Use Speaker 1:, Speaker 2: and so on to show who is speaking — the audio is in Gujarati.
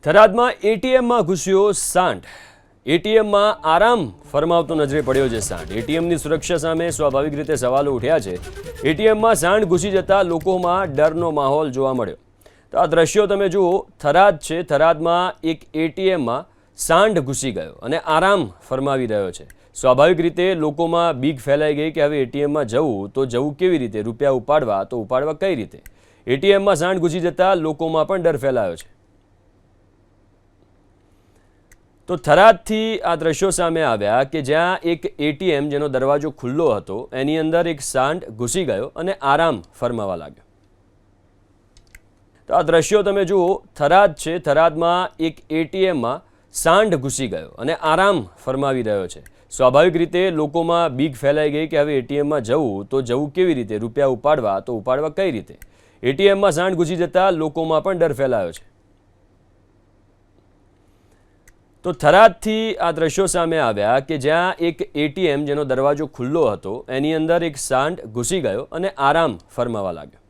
Speaker 1: થરાદમાં એટીએમમાં ઘૂસ્યો સાંઢ. એટીએમમાં આરામ ફરમાવતો નજરે પડ્યો છે સાંઢ. એટીએમની સુરક્ષા સામે સ્વાભાવિક રીતે સવાલો ઉઠ્યા છે. એટીએમમાં સાંઢ ઘૂસી જતા લોકોમાં ડરનો માહોલ જોવા મળ્યો. તો આ દ્રશ્યો તમે જુઓ, થરાદ છે. થરાદમાં એક એટીએમમાં સાંઢ ઘૂસી ગયો અને આરામ ફરમાવી રહ્યો છે. સ્વાભાવિક રીતે લોકોમાં બીક ફેલાઈ ગઈ કે હવે એટીએમમાં જવું તો જવું કેવી રીતે, રૂપિયા ઉપાડવા તો ઉપાડવા કઈ રીતે. એટીએમમાં સાંઢ ઘૂસી જતા લોકોમાં પણ ડર ફેલાયો છે. તો થરાદથી આ દ્રશ્યો સામે આવ્યા કે જ્યાં એક એટીએમ જેનો દરવાજો ખુલ્લો હતો એની અંદર એક સાંઢ ઘૂસી ગયો અને આરામ ફરમાવા લાગ્યો. તો આ દ્રશ્યો તમે જુઓ, થરાદ છે. થરાદમાં એક એટીએમમાં સાંઢ ઘૂસી ગયો અને આરામ ફરમાવી રહ્યો છે. સ્વાભાવિક રીતે લોકોમાં બીક ફેલાઈ ગઈ કે હવે એટીએમમાં જવું તો જવું કેવી રીતે, રૂપિયા ઉપાડવા તો ઉપાડવા કઈ રીતે. એટીએમમાં સાંઢ ઘૂસી જતા લોકોમાં પણ ડર ફેલાયો છે. તો થરાદથી આ દ્રશ્યો સામે આવ્યા કે જ્યાં એક એટીએમ જેનો દરવાજો ખુલ્લો હતો એની અંદર એક સાંઢ ઘૂસી ગયો અને આરામ ફરમાવા લાગ્યો.